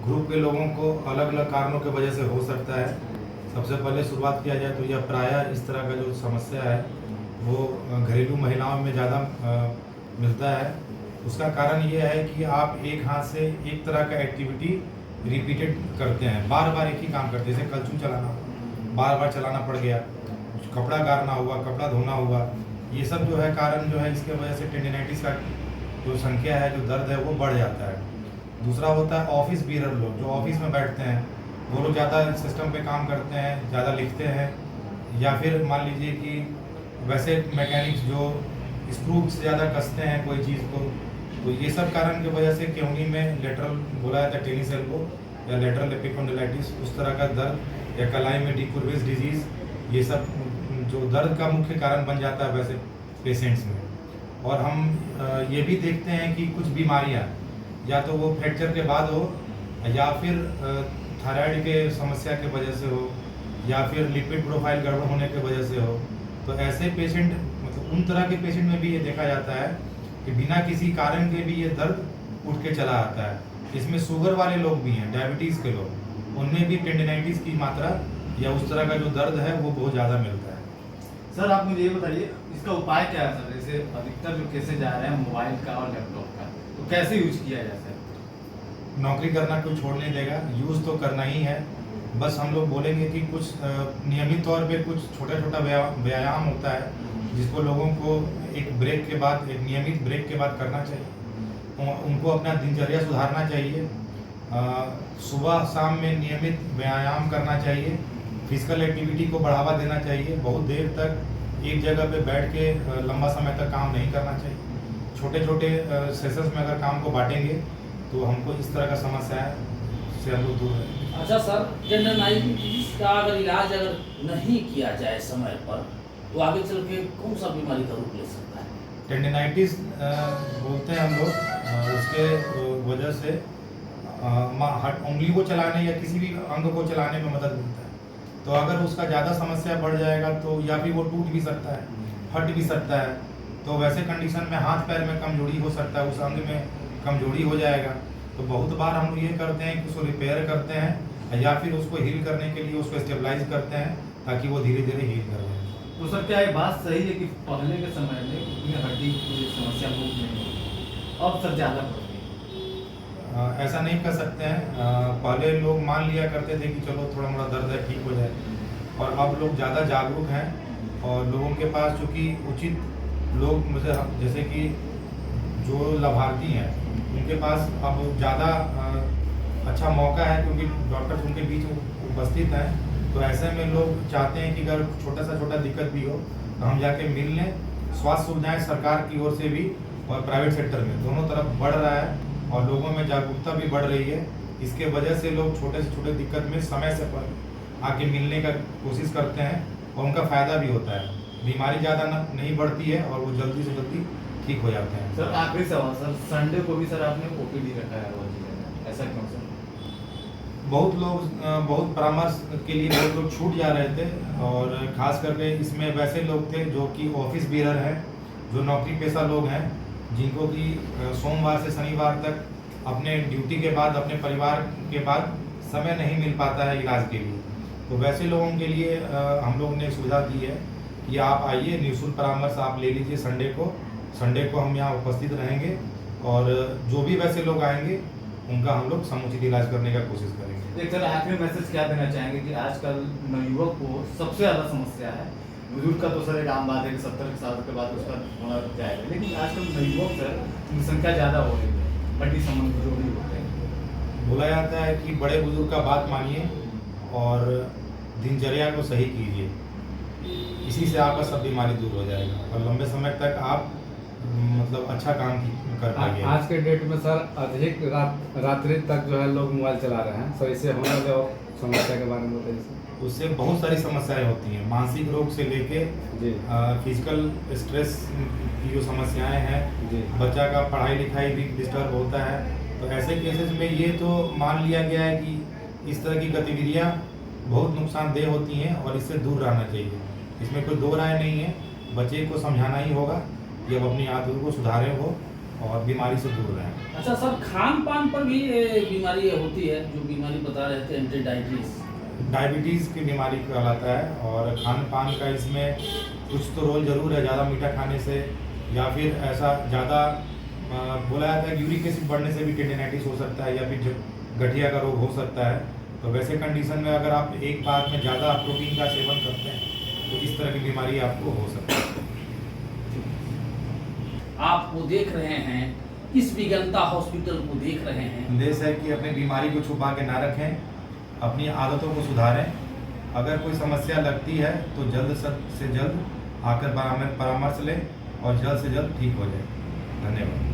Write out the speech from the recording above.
Group के लोगों को अलग अलग कारणों की वजह से हो सकता है। सबसे पहले शुरुआत किया जाए तो यह प्रायः इस तरह का जो समस्या है वो घरेलू महिलाओं में ज़्यादा मिलता है। उसका कारण ये है कि आप एक हाथ से एक तरह का एक्टिविटी रिपीटेड करते हैं, बार बार एक ही काम करते हैं। जैसे कलछुल चलाना, बार बार चलाना पड़ गया, कपड़ा गारना हुआ, कपड़ा धोना हुआ, ये सब जो है कारण जो है इसके वजह से टेंडिनाइटिस का जो संख्या है, जो दर्द है वो बढ़ जाता है। दूसरा होता है ऑफिस बीरर लोग, जो ऑफिस में बैठते हैं, वो लोग ज़्यादा सिस्टम पे काम करते हैं, ज़्यादा लिखते हैं, या फिर मान लीजिए कि वैसे मैकेनिक्स जो स्क्रू से ज़्यादा कसते हैं कोई चीज़ को, तो ये सब कारण की वजह से केहूनी में लेटरल बोला जाता है टेनिस एल्बो या लेटरल एपिकोंडिलाइटिस, उस तरह का दर्द, या कलाई में डी कुर्वेस डिजीज़, ये सब जो दर्द का मुख्य कारण बन जाता है वैसे पेशेंट्स में। और हम ये भी देखते हैं कि कुछ बीमारियाँ या तो वो फ्रैक्चर के बाद हो, या फिर थायराइड के समस्या की वजह से हो, या फिर लिपिड प्रोफाइल गड़बड़ होने की वजह से हो। तो ऐसे पेशेंट, मतलब उन तरह के पेशेंट में भी ये देखा जाता है कि बिना किसी कारण के भी ये दर्द उठ के चला आता है। इसमें शुगर वाले लोग भी हैं, डायबिटीज़ के लोग, उनमें भी टेंडिनाइटिस की मात्रा या उस तरह का जो दर्द है वो बहुत ज़्यादा मिलता है। सर आप मुझे ये बताइए, इसका उपाय क्या है सर? जैसे अधिकतर जो केसेज आ रहे हैं मोबाइल का और लैपटॉप का, तो कैसे यूज किया जाए सर? नौकरी करना कोई छोड़ नहीं देगा, यूज़ तो करना ही है। बस हम लोग बोलेंगे कि कुछ नियमित तौर पे कुछ छोटा छोटा व्यायाम होता है जिसको लोगों को एक ब्रेक के बाद, एक नियमित ब्रेक के बाद करना चाहिए। उनको अपना दिनचर्या सुधारना चाहिए, सुबह शाम में नियमित व्यायाम करना चाहिए, फिजिकल एक्टिविटी को बढ़ावा देना चाहिए। बहुत देर तक एक जगह पे बैठ के लंबा समय तक काम नहीं करना चाहिए। छोटे छोटे सेशंस में अगर काम को बांटेंगे तो हमको इस तरह का समस्या से हम लोग दूर रहेंगे। अच्छा सर, टेंडिनाइटिस का अगर इलाज अगर नहीं किया जाए समय पर, तो आगे चल के कौन सा बीमारी का रूप ले सकता है? टेंडिनाइटिस बोलते हैं हम लोग, उसके वजह से उंगली को चलाने या किसी भी अंग को चलाने में मदद मिलता है। तो अगर उसका ज़्यादा समस्या बढ़ जाएगा तो या फिर वो टूट भी सकता है, फट भी सकता है। तो वैसे कंडीशन में हाथ पैर में कमजोरी हो सकता है, उस अंग में कमजोरी हो जाएगा। तो बहुत बार हम ये करते हैं कि उसको रिपेयर करते हैं या फिर उसको हील करने के लिए उसको स्टेबलाइज करते हैं ताकि वो धीरे धीरे हील कर जाए। तो सर क्या ये बात सही है कि पहले के समय में इतनी हड्डी की समस्या बहुत नहीं होती, अब सर ज़्यादा बढ़ती है? ऐसा नहीं कर सकते हैं। पहले लोग मान लिया करते थे कि चलो थोड़ा मोड़ा दर्द है ठीक हो जाए, और अब लोग ज़्यादा जागरूक हैं और लोगों के पास चूँकि उचित लोग, मुझे जैसे कि जो लाभार्थी हैं उनके पास अब ज़्यादा अच्छा मौका है क्योंकि डॉक्टर्स उनके बीच उपस्थित हैं। तो ऐसे में लोग चाहते हैं कि अगर छोटा दिक्कत भी हो तो हम जाके मिल लें। स्वास्थ्य सुविधाएं सरकार की ओर से भी और प्राइवेट सेक्टर में दोनों तरफ बढ़ रहा है और लोगों में जागरूकता भी बढ़ रही है। इसके वजह से लोग छोटे से छोटे दिक्कत में समय से आके मिलने का कोशिश करते हैं और उनका फ़ायदा भी होता है। बीमारी ज़्यादा नहीं बढ़ती है और वो जल्दी से जल्दी ठीक हो जाते हैं। सर आखिरी सवाल सर, संडे को भी सर आपने ओपीडी रखा है रोज में, ऐसा क्यों सर? बहुत लोग, बहुत परामर्श के लिए बहुत लोग छूट जा रहे थे, और ख़ास करके इसमें वैसे लोग थे जो कि ऑफिस बीरर हैं, जो नौकरी पेशा लोग हैं, जिनको कि सोमवार से शनिवार तक अपने ड्यूटी के बाद, अपने परिवार के बाद समय नहीं मिल पाता है इलाज के लिए। तो वैसे लोगों के लिए हम लोग ने सुविधा दी है कि आप आइए, निःशुल्क परामर्श आप ले लीजिए। संडे को हम यहाँ उपस्थित रहेंगे और जो भी वैसे लोग आएंगे उनका हम लोग समुचित इलाज करने का कोशिश करेंगे। एक सर आखिरी मैसेज क्या देना चाहेंगे कि आजकल नवयुवक को सबसे ज़्यादा समस्या है? बुजुर्ग का तो सर एक आम बात है कि 70 साल के बाद उसका होना जाएगा, लेकिन आजकल नवयुवक सर की संख्या ज़्यादा हो रही है, हड्डी संबंधी जो भी होते हैं। बोला जाता है कि बड़े बुजुर्ग का बात मानिए और दिनचर्या को सही कीजिए, इसी से आपका सब बीमारी दूर हो जाएगा और लंबे समय तक आप मतलब अच्छा काम कर पाएंगे। आज के डेट में सर अधिक रात्रि तक जो है लोग मोबाइल चला रहे हैं, सो इससे होने वाले और समस्या के बारे में बताइए। उससे बहुत सारी समस्याएं होती हैं, मानसिक रोग से लेके फिजिकल स्ट्रेस की जो समस्याएं हैं, बच्चा का पढ़ाई लिखाई भी डिस्टर्ब होता है। तो ऐसे केसेस में ये तो मान लिया गया है कि इस तरह की गतिविधियां बहुत नुकसानदेह होती हैं और इससे दूर रहना चाहिए। इसमें कोई दो राय नहीं है, बच्चे को समझाना ही होगा कि अब अपनी आदतों को सुधारे हो और बीमारी से दूर रहें। अच्छा सर, खान पान पर भी बीमारी होती है, जो बीमारी बता रहे थे एंटीडायबिटीज। डायबिटीज़ की बीमारी कहलाता है और खान पान का इसमें कुछ तो रोल ज़रूर है, ज़्यादा मीठा खाने से या फिर ऐसा ज़्यादा बोला जाता है यूरिक एसिड बढ़ने से भी टेंडिनाइटिस हो सकता है या फिर गठिया का रोग हो सकता है। तो वैसे कंडीशन में अगर आप एक बार में ज़्यादा प्रोटीन का सेवन करते हैं तो इस तरह की बीमारी आपको हो सकती है। आप वो देख रहे हैं, इस विगनता हॉस्पिटल को देख रहे हैं। संदेश है कि अपनी बीमारी को छुपा के ना रखें, अपनी आदतों को सुधारें। अगर कोई समस्या लगती है तो जल्द से जल्द आकर परामर्श लें और जल्द से जल्द ठीक हो जाए। धन्यवाद।